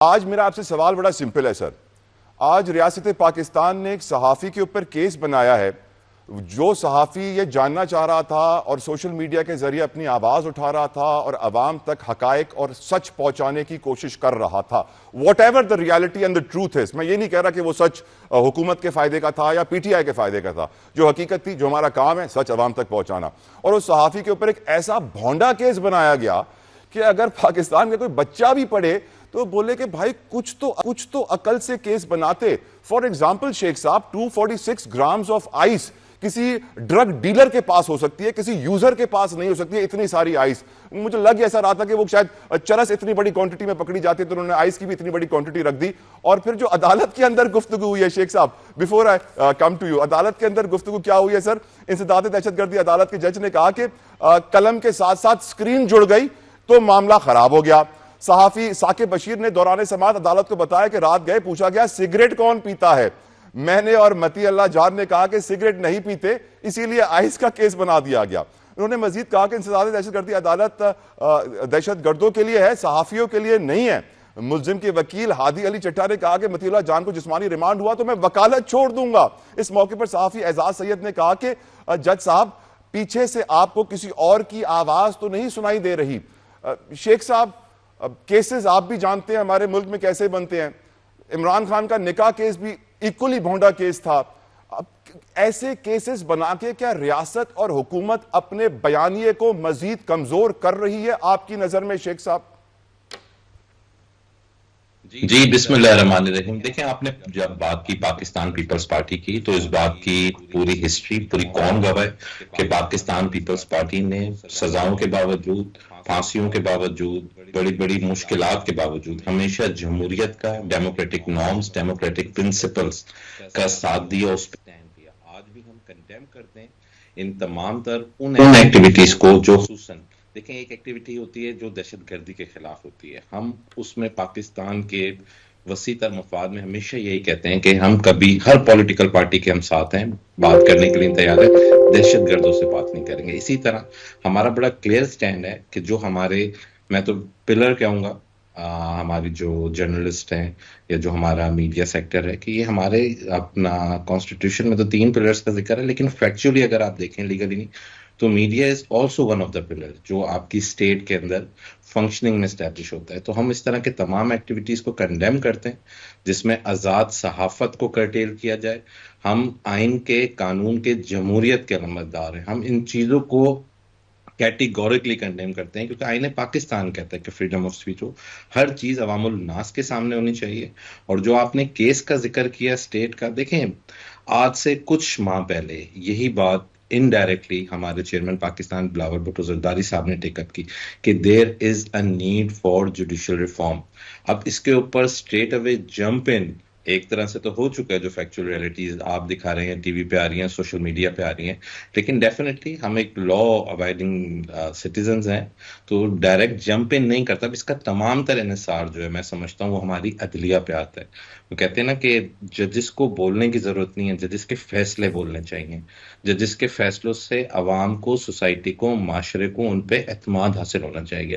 آج میرا آپ سے سوال بڑا سمپل ہے سر. آج ریاست پاکستان نے ایک صحافی کے اوپر کیس بنایا ہے. جو صحافی یہ جاننا چاہ رہا تھا اور سوشل میڈیا کے ذریعے اپنی آواز اٹھا رہا تھا اور عوام تک حقائق اور سچ پہنچانے کی کوشش کر رہا تھا, what ever the reality and the truth is, میں یہ نہیں کہہ رہا کہ وہ سچ حکومت کے فائدے کا تھا یا پی ٹی آئی کے فائدے کا تھا, جو حقیقت تھی, جو ہمارا کام ہے سچ عوام تک پہنچانا. اور اس صحافی کے اوپر ایک ایسا بھونڈا کیس بنایا گیا کہ اگر پاکستان کا کوئی بچہ بھی پڑھے تو بولے کہ بھائی کچھ تو عقل سے کیس بناتے. فار ایگزامپل شیخ صاحب, 246 گرامز آف آئس کسی ڈرگ ڈیلر کے پاس ہو سکتی ہے, کسی یوزر کے پاس نہیں ہو سکتی ہے اتنی ساری آئس. مجھے لگ ایسا رہا تھا کہ وہ شاید چرس اتنی بڑی کوانٹٹی میں پکڑی جاتی ہے تو انہوں نے آئس کی بھی اتنی بڑی کوانٹٹی رکھ دی. اور پھر جو عدالت کے اندر گفتگو ہوئی ہے شیخ صاحب, before I come to you, عدالت کے اندر گفتگو کیا ہوئی ہے سر؟ انسداد دہشت گردی عدالت کے جج نے کہا کہ قلم کے ساتھ ساتھ اسکرین جڑ گئی تو معاملہ خراب ہو گیا. صحافی ثاقب بشیر نے دوران سماعت عدالت کو بتایا کہ رات گئے پوچھا گیا سگریٹ کون پیتا ہے. میں نے اور متی اللہ جان نے کہا کہ سگریٹ نہیں پیتے, اسی لیے آئس کا کیس بنا دیا گیا. انہوں نے مزید کہا کہ انسداد دہشت گردی عدالت دہشت گردوں کے لیے ہے, صحافیوں کے لیے نہیں ہے. ملزم کے وکیل ہادی علی چٹھا نے کہا کہ متی اللہ جان کو جسمانی ریمانڈ ہوا تو میں وکالت چھوڑ دوں گا. اس موقع پر صحافی اعزاز سید نے کہا کہ جج صاحب پیچھے سے آپ کو کسی اور کی آواز تو نہیں سنائی دے رہی. شیخ صاحب کیسز آپ بھی جانتے ہیں ہمارے ملک میں کیسے بنتے ہیں. عمران خان کا نکاح کیس بھی ایکولی بھونڈا کیس تھا. ایسے کیسز بنا کے کیا ریاست اور حکومت اپنے بیانیے کو مزید کمزور کر رہی ہے آپ کی نظر میں شیخ صاحب؟ جی بسم اللہ الرحمن الرحیم. دیکھیں آپ نے جب بات کی پاکستان پیپلز پارٹی کی تو اس بات کی پوری ہسٹری پوری قوم گواہ ہے کہ پاکستان پیپلز پارٹی نے سزاؤں کے باوجود, پھانسیوں کے باوجود, بڑی بڑی مشکلات کے باوجود ہمیشہ جمہوریت کا, ڈیموکریٹک نارمز, ڈیموکریٹک پرنسپلز کا ساتھ دیا, اس پہ اسٹینڈ دیا. آج بھی ہم کنڈیم کرتے ہیں ان تمام تر ان ایکٹیویٹیز کو جو خصوصاً دیکھیں ایک ایکٹیویٹی ہوتی ہے جو دہشت گردی کے خلاف ہوتی ہے. ہم اس میں پاکستان کے وسیع تر مفاد میں ہمیشہ یہی کہتے ہیں کہ ہم کبھی ہر پولیٹیکل پارٹی کے ہم ساتھ ہیں, بات کرنے کے لیے تیار ہیں, دہشت گردوں سے بات نہیں کریں گے. اسی طرح ہمارا بڑا کلیئر سٹینڈ ہے کہ جو ہمارے, میں تو پلر کہوں گا, ہماری جو جرنلسٹ ہیں یا جو ہمارا میڈیا سیکٹر ہے, کہ یہ ہمارے اپنا کانسٹیٹیوشن میں تو 3 پلرز کا ذکر ہے, لیکن فیکچولی اگر آپ دیکھیں لیگلی نہیں تو media is also one of the pillar جو آپ کی اسٹیٹ کے اندر فنکشننگ میں اسٹیبلش ہوتا ہے. تو ہم اس طرح کے تمام ایکٹیویٹیز کو کنڈیم کرتے ہیں جس میں آزاد صحافت کو کرٹیل کیا جائے. ہم آئین کے, قانون کے, جمہوریت کے علامتدار ہیں. ہم ان چیزوں کو کیٹیگوریکلی کنڈیم کرتے ہیں کیونکہ آئین پاکستان کہتا ہے کہ فریڈم آف اسپیچ ہو, ہر چیز عوام الناس کے سامنے ہونی چاہیے. اور جو آپ نے کیس کا ذکر کیا اسٹیٹ کا, دیکھیں آج سے کچھ ماہ پہلے یہی بات انڈائریکٹلی ہمارے چیئرمین پاکستان بلاول بھٹو زرداری صاحب نے ٹیک اپ کی کہ there is a need for judicial reform. اب اس کے اوپر اسٹریٹ اوے جمپ ان ایک طرح سے تو ہو چکا ہے, جو فیکچوئل ریئلٹیز آپ دکھا رہے ہیں ٹی وی پہ آ رہی ہیں, سوشل میڈیا پہ آ رہی ہیں, لیکن ڈیفینیٹلی ہم ایک لا ابائڈنگ سٹیزنز ہیں تو ڈائریکٹ جمپ ان نہیں کرتا. اس کا تمام تر انحصار جو ہے میں سمجھتا ہوں وہ ہماری عدلیہ پہ آتا ہے. وہ کہتے ہیں نا کہ ججز کو بولنے کی ضرورت نہیں ہے, ججز کے فیصلے بولنے چاہیے. ججز کے فیصلوں سے عوام کو, سوسائٹی کو, معاشرے کو ان پہ اعتماد حاصل ہونا چاہیے.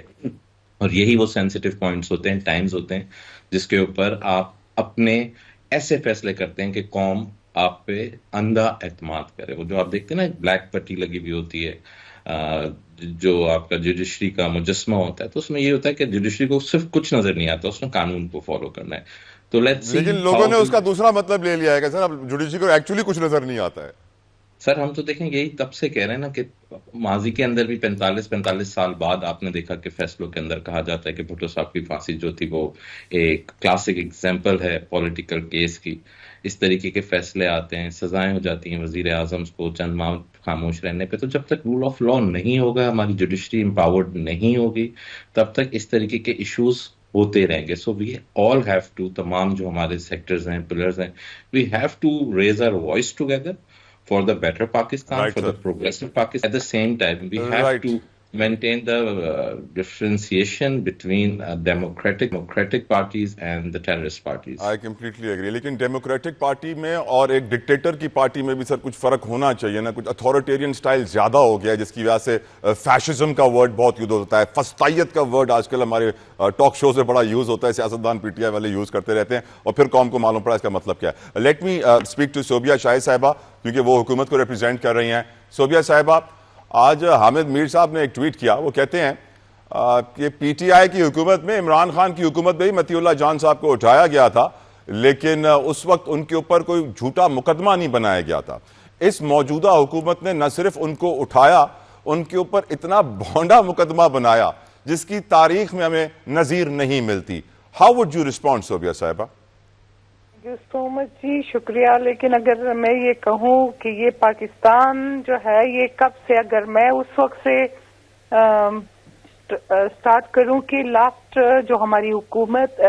اور یہی وہ سینسیٹیو پوائنٹس ہوتے ہیں, ٹائمز ہوتے ہیں جس کے اوپر آپ اپنے ایسے فیصلے کرتے ہیں کہ قوم آپ پہ اندھا اعتماد کرے. وہ جو آپ دیکھتے ہیں نا بلیک پٹی لگی ہوئی ہوتی ہے جو آپ کا جوڈیشری کا مجسمہ ہوتا ہے, تو اس میں یہ ہوتا ہے کہ جوڈیشری کو صرف کچھ نظر نہیں آتا, اس میں قانون کو فالو کرنا ہے. تو لیکن لوگوں نے اس کا دوسرا مطلب لے لیا ہے کہ سر اب جوڈیشری کو ایکچولی کچھ نظر نہیں آتا ہے. سر ہم تو دیکھیں یہی تب سے کہہ رہے ہیں نا کہ ماضی کے اندر بھی 45 سال بعد آپ نے دیکھا کہ فیصلوں کے اندر کہا جاتا ہے کہ بھٹو صاحب کی پھانسی جو تھی وہ ایک کلاسک ایگزامپل ہے پولیٹیکل کیس کی. اس طریقے کے فیصلے آتے ہیں, سزائیں ہو جاتی ہیں وزیر اعظم کو چند ماہ خاموش رہنے پہ. تو جب تک رول آف لا نہیں ہوگا, ہماری جوڈیشری امپاورڈ نہیں ہوگی, تب تک اس طریقے کے ایشوز ہوتے رہیں گے. سو وی آل ہیو ٹو, تمام جو ہمارے سیکٹرز ہیں, پلرز ہیں, we have to raise our voice together for the better Pakistan, right, for sir. The progressive Pakistan. At the same time, we have right. to maintain the differentiation between democratic parties and the terrorist parties. I completely agree. لیکن democratic party میں اور ایک dictator کی party میں بھی سر کچھ فرق ہونا چاہیے نا. کچھ اتھارٹیرین سٹائل زیادہ ہو گیا ہے جس کی وجہ سے فیشزم کا ورڈ بہت یوز ہوتا ہے. فسطائیت کا ورڈ آج کل ہمارے ٹاک شوز میں بڑا یوز ہوتا ہے, سیاستدان پی ٹی آئی والے یوز کرتے رہتے ہیں اور پھر قوم کو معلوم پڑا اس کا مطلب کیا ہے. Let me speak to Sobia شاہد صاحبہ کیونکہ وہ حکومت کو ریپرزینٹ کر رہی ہیں. صوبیہ صاحبہ, آج حامد میر صاحب نے ایک ٹویٹ کیا, وہ کہتے ہیں کہ پی ٹی آئی کی حکومت میں عمران خان کی حکومت میں ہی مطیع اللہ جان صاحب کو اٹھایا گیا تھا لیکن اس وقت ان کے اوپر کوئی جھوٹا مقدمہ نہیں بنایا گیا تھا. اس موجودہ حکومت نے نہ صرف ان کو اٹھایا, ان کے اوپر اتنا بھونڈا مقدمہ بنایا جس کی تاریخ میں ہمیں نظیر نہیں ملتی. How would you respond Sobia صاحبہ؟ سو مچ جی, شکریہ. لیکن اگر میں یہ کہوں کہ یہ پاکستان جو ہے یہ کب سے, اگر میں اس وقت سے سٹارٹ کروں کہ لاسٹ جو ہماری حکومت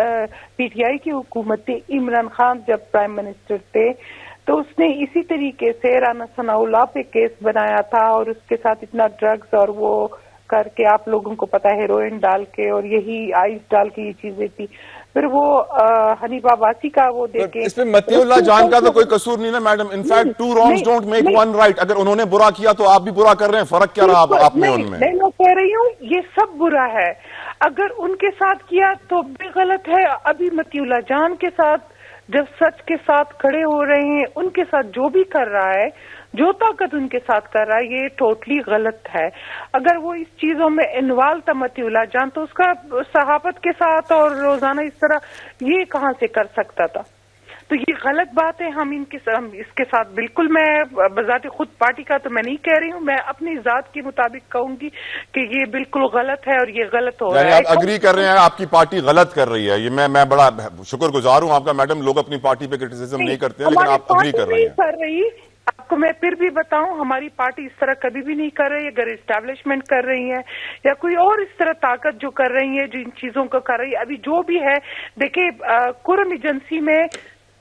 پی ٹی آئی کی حکومت تھی, عمران خان جب پرائم منسٹر تھے تو اس نے اسی طریقے سے رانا ثناء اللہ پہ کیس بنایا تھا اور اس کے ساتھ اتنا ڈرگز اور وہ کر کے, آپ لوگوں کو پتا ہے ہیروئن ڈال کے اور یہی آئس ڈال کے یہ چیزیں تھی. پھر وہ حنیف عباسی کا وہ دیکھیں, اس میں مطیع اللہ جان کا تو کوئی قصور نہیں نا madam. In fact two wrongs don't make one right. اگر انہوں نے برا کیا تو آپ بھی برا کر رہے ہیں, فرق کیا رہا آپ میں ان میں؟ میں کہہ رہی ہوں یہ سب برا ہے. اگر ان کے ساتھ کیا تو بھی غلط ہے. ابھی مطیع اللہ جان کے ساتھ جب سچ کے ساتھ کھڑے ہو رہے ہیں, ان کے ساتھ جو بھی کر رہا ہے, جو طاقت ان کے ساتھ کر رہا ہے, یہ ٹوٹلی غلط ہے. اگر وہ اس چیزوں میں انوالو تھا مطیع اللہ جان تو اس کا صحافت کے ساتھ اور روزانہ اس طرح یہ کہاں سے کر سکتا تھا؟ تو یہ غلط بات ہے. ہم اس کے ساتھ بالکل, میں بذات خود پارٹی کا تو میں نہیں کہہ رہی ہوں, میں اپنی ذات کے مطابق کہوں گی کہ یہ بالکل غلط ہے اور یہ غلط ہو رہا ہے. آپ اگری کر رہے ہیں آپ کی پارٹی غلط کر رہی ہے؟ یہ میں بڑا شکر گزار ہوں آپ کا میڈم. لوگ اپنی پارٹی پہ کرٹیسزم نہیں کرتے ہیں لیکن آپ اگری کر رہی ہیں. آپ کو میں پھر بھی بتاؤں, ہماری پارٹی اس طرح کبھی بھی نہیں کر رہی ہے. اگر اسٹیبلشمنٹ کر رہی ہے یا کوئی اور اس طرح طاقت جو کر رہی ہے, جو ان چیزوں کو کر رہی ہے, ابھی جو بھی ہے دیکھیں, کرم ایجنسی میں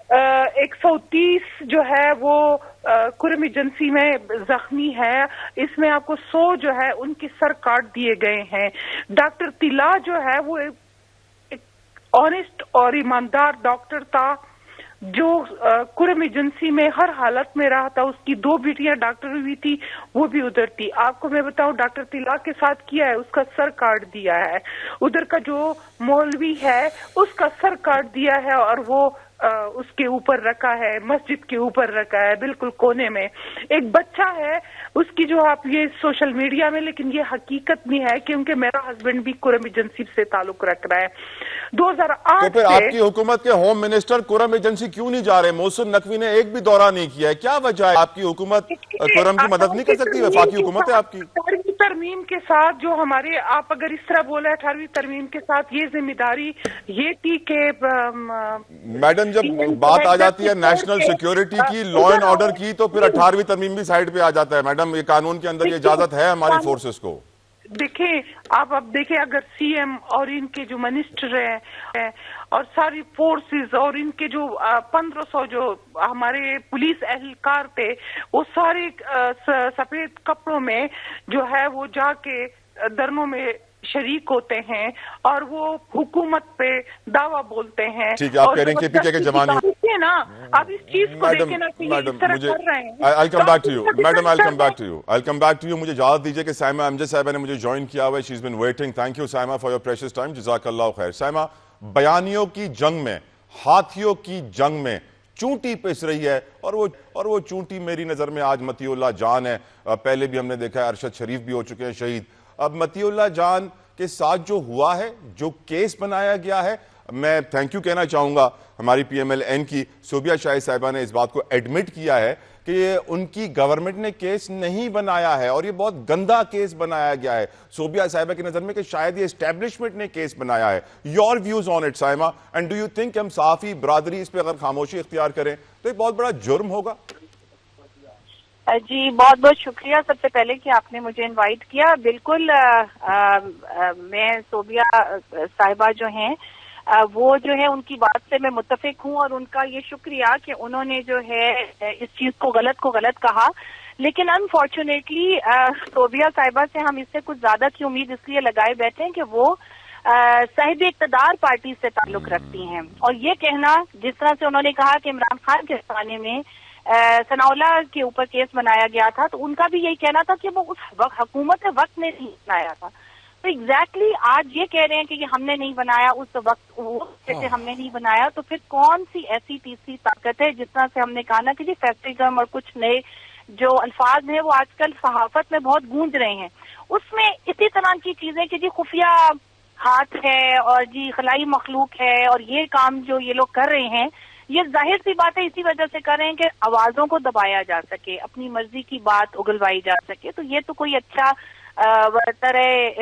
130 جو ہے وہ کرم ایجنسی میں زخمی ہے. اس میں آپ کو 100 جو ہے ان کی سر کاٹ دیے گئے ہیں. ڈاکٹر طلا جو ہے وہ ایک آنےسٹ اور ایماندار ڈاکٹر تھا جو کرم ایجنسی میں ہر حالت میں رہا تھا. اس کی 2 بیٹیاں ڈاکٹر ہوئی تھی, وہ بھی ادھر تھی. آپ کو میں بتاؤں ڈاکٹر طلا کے ساتھ کیا ہے, اس کا سر کاٹ دیا ہے. ادھر کا جو مولوی ہے اس کا سر کاٹ دیا ہے اور وہ اس کے اوپر رکھا ہے, مسجد کے اوپر رکھا ہے بالکل کونے میں. ایک بچہ ہے اس کی جو آپ یہ سوشل میڈیا میں, لیکن یہ حقیقت نہیں ہے کیونکہ میرا ہسبینڈ بھی کرم ایجنسی سے تعلق رکھ رہا ہے. 2008 تو پھر آپ کی حکومت کے ہوم منسٹر کرم ایجنسی کیوں نہیں جا رہے؟ محسن نقوی نے ایک بھی دورہ نہیں کیا ہے, کیا وجہ ہے؟ آپ کی حکومت کرم کی مدد نہیں کر سکتی؟ وفاقی حکومت ہے آپ کی. 18ویں ترمیم کے ساتھ جو ہمارے, آپ اگر اس طرح بولے 18ویں ترمیم کے ساتھ یہ ذمہ داری یہ تھی کہ میڈم جب بات آ جاتی ہے نیشنل سیکیورٹی کی, لا اینڈ آرڈر کی, تو پھر 18ویں ترمیم بھی سائیڈ پہ آ جاتا ہے. میڈم یہ قانون کے اندر یہ اجازت ہے ہماری فورسز کو. دیکھیں آپ اب دیکھیں, اگر سی ایم اور ان کے جو منسٹر ہیں اور ساری فورسز اور ان کے جو 1500 جو ہمارے پولیس اہلکار تھے, وہ سارے سفید کپڑوں میں جو ہے وہ جا کے دھرنوں میں شریک ہوتے ہیں اور وہ حکومت پہ دعویٰ بولتے ہیں. ٹھیک ہے, آپ کہہ رہے ہیں کہ پی کے جوانی نا, اب اس چیز کو دیکھیں نا کہ یہ اس طرح کر رہے ہیں. I'll come back to you. Madam, I'll come back to you. مجھے اجازت دیجئے کہ سائمہ امجد صاحبہ نے مجھے جوائن کیا ہوا ہے. She's been waiting. Thank you Saima for your precious time. جزاک اللہ خیر. سائمہ, بیانیوں کی جنگ میں, ہاتھیوں کی جنگ میں چونٹی پس رہی ہے اور وہ چونٹی میری نظر میں آج مطیع اللہ جان ہے. پہلے بھی ہم نے دیکھا ہے ارشد شریف بھی ہو چکے ہیں شہید. اب مطیع اللہ جان کے ساتھ جو ہوا ہے, جو کیس بنایا گیا ہے, میں تھینک یو کہنا چاہوں گا ہماری پی ایم ایل این کی صوبیہ شاہد صاحبہ نے اس بات کو ایڈمٹ کیا ہے کہ ان کی گورنمنٹ نے کیس نہیں بنایا ہے اور یہ بہت گندا کیس بنایا گیا ہے صوبیہ صاحبہ کی نظر میں, کہ شاید یہ اسٹیبلشمنٹ نے کیس بنایا ہے. Your views on it Saima, and do you think ہم صحافی برادری اس پہ اگر خاموشی اختیار کریں تو ایک بہت بڑا جرم ہوگا؟ جی بہت بہت شکریہ سب سے پہلے کہ آپ نے مجھے انوائٹ کیا. بالکل میں صوبیہ صاحبہ جو ہیں وہ جو ہے ان کی بات سے میں متفق ہوں اور ان کا یہ شکریہ کہ انہوں نے جو ہے اس چیز کو غلط کہا. لیکن انفارچونیٹلی صوبیہ صاحبہ سے ہم اس سے کچھ زیادہ کی امید اس لیے لگائے بیٹھے ہیں کہ وہ صاحب اقتدار پارٹی سے تعلق رکھتی ہیں، اور یہ کہنا جس طرح سے انہوں نے کہا کہ عمران خان کے زمانے میں ثناء اللہ کے اوپر کیس بنایا گیا تھا، تو ان کا بھی یہی کہنا تھا کہ وہ اس حکومت وقت نے نہیں بنایا تھا. تو ایگزیکٹلی آج یہ کہہ رہے ہیں کہ یہ ہم نے نہیں بنایا، اس وقت سے ہم نے نہیں بنایا، تو پھر کون سی ایسی تیسری طاقت ہے؟ جس طرح سے ہم نے کہا نا کہ جی فیسٹزم اور کچھ نئے جو الفاظ ہیں وہ آج کل صحافت میں بہت گونج رہے ہیں، اس میں اسی طرح کی چیزیں کہ جی خفیہ ہاتھ ہے اور جی خلائی مخلوق ہے، اور یہ کام جو یہ لوگ کر رہے ہیں یہ ظاہر سی بات ہے اسی وجہ سے کر رہے ہیں کہ آوازوں کو دبایا جا سکے، اپنی مرضی کی بات اگلوائی جا سکے. تو یہ تو کوئی اچھا طرح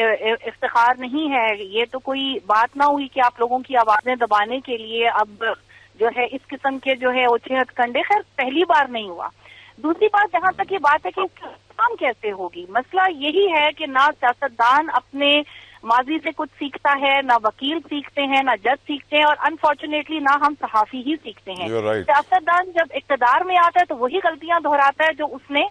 افتخار نہیں ہے، یہ تو کوئی بات نہ ہوئی کہ آپ لوگوں کی آوازیں دبانے کے لیے اب جو ہے اس قسم کے جو ہے اوچھے ہتھ کنڈے. خیر پہلی بار نہیں ہوا. دوسری بات جہاں تک یہ بات ہے کہ کام کیسے ہوگی، مسئلہ یہی ہے کہ نہ سیاستدان اپنے ماضی سے کچھ سیکھتا ہے، نہ وکیل سیکھتے ہیں، نہ جج سیکھتے ہیں، اور انفارچونیٹلی نہ ہم صحافی ہی سیکھتے ہیں. سیاستدان جب اقتدار میں آتا ہے تو وہی غلطیاں دہراتا ہے جو اس نے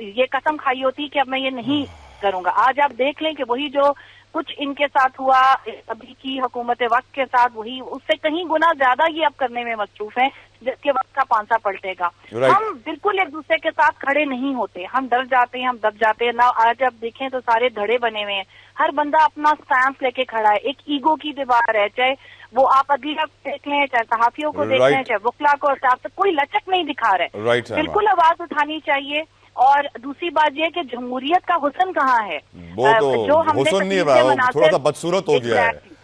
یہ قسم کھائی ہوتی کہ اب میں یہ نہیں کروں گا. آج آپ دیکھ لیں کہ وہی جو کچھ ان کے ساتھ ہوا ابھی کی حکومت وقت کے ساتھ، وہی اس سے کہیں گنا زیادہ یہ اب کرنے میں مصروف ہیں جس کے وقت کا پانسا پلٹے گا. ہم بالکل ایک دوسرے کے ساتھ کھڑے نہیں ہوتے، ہم ڈر جاتے ہیں، ہم دب جاتے ہیں. نہ آج آپ دیکھیں تو سارے دھڑے بنے ہوئے ہیں، ہر بندہ اپنا سٹینس لے کے کھڑا ہے، ایک ایگو کی دیوار ہے. چاہے وہ آپ عدلیہ کو دیکھ لیں، چاہے صحافیوں کو دیکھ لیں، چاہے وکلا کو، کوئی لچک نہیں دکھا رہے. بالکل آواز اٹھانی چاہیے. اور دوسری بات یہ کہ جمہوریت کا حسن کہاں ہے؟ وہ تو حسن نہیں ہے، تھوڑا سا بدصورت ہو گیا ہے.